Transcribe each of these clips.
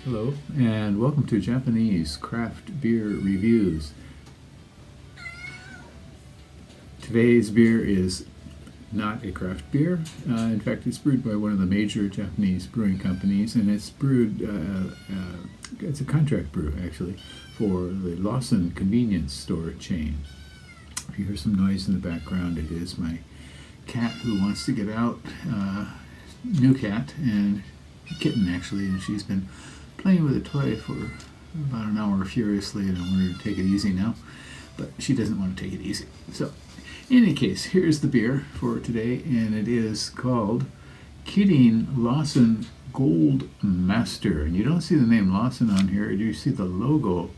Hello, and welcome to Japanese Craft Beer Reviews. Today's beer is not a craft beer. In fact, it's brewed by one of the major Japanese brewing companies, and it's brewed, it's a contract brew, actually, for the Lawson convenience store chain. If you hear some noise in the background, it is my cat who wants to get out. New cat, and kitten, actually, and she's been playing with a toy for about an hour furiously, and I want her to take it easy now, but she doesn't want to take it easy. So, in any case, here's the beer for today, and it is called Kidding Lawson Gold Master. And you don't see the name Lawson on here. You see the logo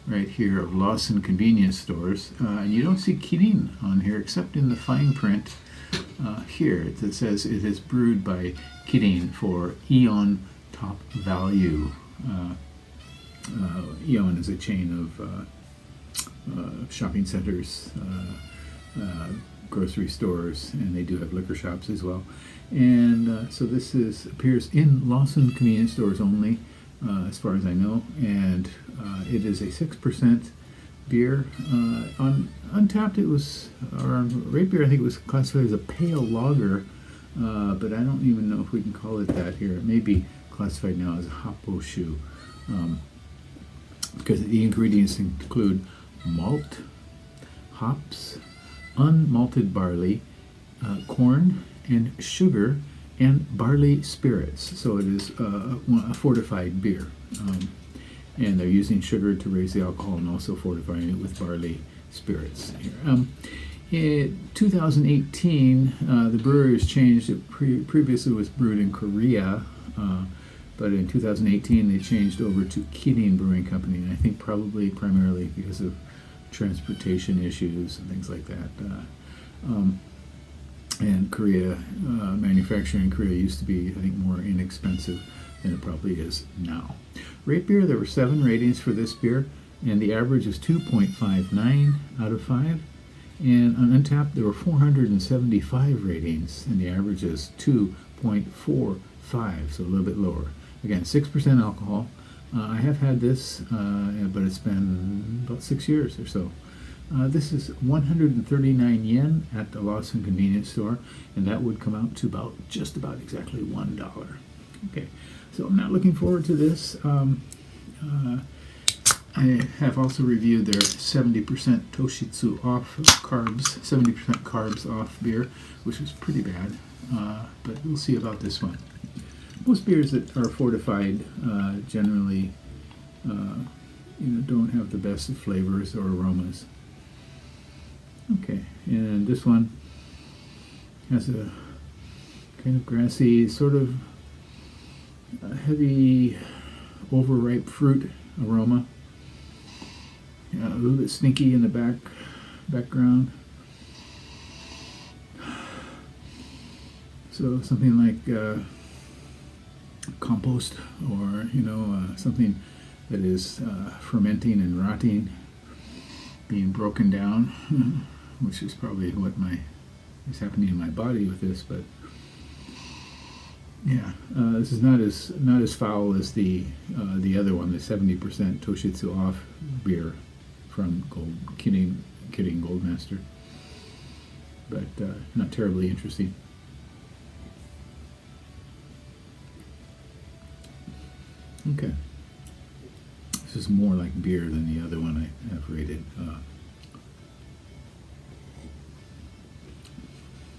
right here of Lawson convenience stores, and you don't see Kidding on here except in the fine print here. It says it is brewed by Kidding for Aeon Top Value. Aeon is a chain of shopping centers, grocery stores, and they do have liquor shops as well. And so this appears in Lawson convenience stores only, as far as I know, and it is a 6% beer. On Untapped, it was, or on Rate Beer, I think it was classified as a pale lager, but I don't even know if we can call it that here. It may be classified now as a happoshu, because the ingredients include malt, hops, unmalted barley, corn, and sugar, and barley spirits. So it is a fortified beer. And they're using sugar to raise the alcohol and also fortifying it with barley spirits here. In 2018, the brewery has changed. It previously was brewed in Korea, but in 2018 they changed over to Kidding Brewing Company, and I think probably primarily because of transportation issues and things like that. And Korea, manufacturing in Korea used to be, I think, more inexpensive than it probably is now. Rate Beer, there were 7 ratings for this beer, and the average is 2.59 out of 5. And on Untapped, there were 475 ratings, and the average is 2.45, so a little bit lower. Again, 6% alcohol. I have had this, but it's been about 6 years or so. This is 139 yen at the Lawson convenience store, and that would come out to just about exactly $1. Okay, so I'm not looking forward to this. I have also reviewed their 70% toshitsu off carbs, 70% carbs off beer, which was pretty bad, but we'll see about this one. Most beers that are fortified generally don't have the best of flavors or aromas. Okay, and this one has a kind of grassy, sort of heavy, overripe fruit aroma. A little bit stinky in the background. So something like compost, or something that is fermenting and rotting, being broken down, which is probably what is happening in my body with this. But yeah, this is not as foul as the other one, the 70% Toshitsu off beer from Kidding Gold Master, but not terribly interesting. Okay, this is more like beer than the other one I have rated.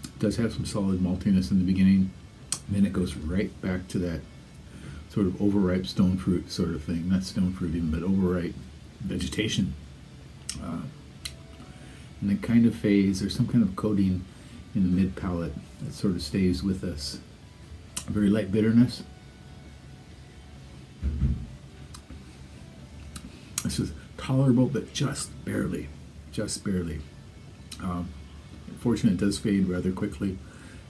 It does have some solid maltiness in the beginning, then it goes right back to that sort of overripe stone fruit sort of thing. Not stone fruit even, but overripe vegetation. And then kind of fades. There's some kind of coating in the mid palate that sort of stays with us. A very light bitterness. This is tolerable, but just barely. Fortunately, it does fade rather quickly.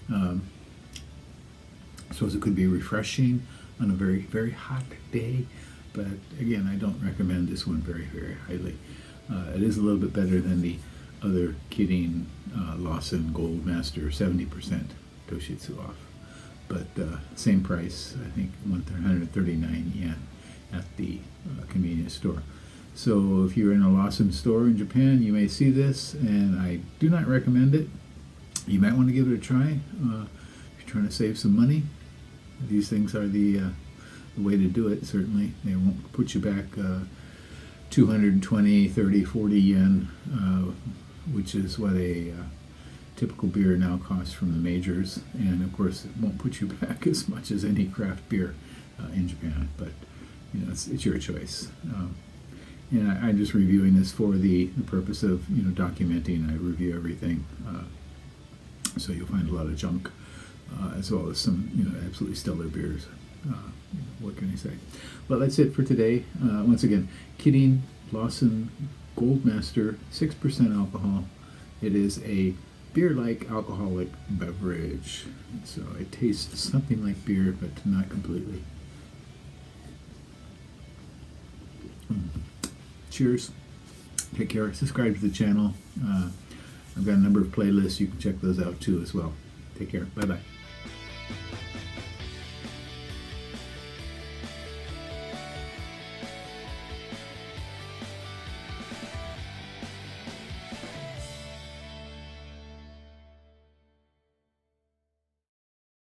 I suppose it could be refreshing on a very, very hot day, but again, I don't recommend this one very, very highly. It is a little bit better than the other Kidding Lawson Gold Master, 70% Toshitsu off, but same price, I think 139 yen. at the convenience store. So if you're in a Lawson store in Japan, you may see this, and I do not recommend it. You might want to give it a try if you're trying to save some money. These things are the way to do it, certainly. They won't put you back 220, 30, 40 yen, which is what a typical beer now costs from the majors. And of course, it won't put you back as much as any craft beer in Japan, but it's your choice. And I'm just reviewing this for the purpose of documenting. I review everything, so you'll find a lot of junk, as well as some absolutely stellar beers. What can I say? Well, that's it for today. Once again, Kidding Lawson Gold Master, 6% alcohol. It is a beer-like alcoholic beverage, so it tastes something like beer, but not completely. Cheers. Take care. Subscribe to the channel. I've got a number of playlists. You can check those out too as well. Take care. Bye-bye.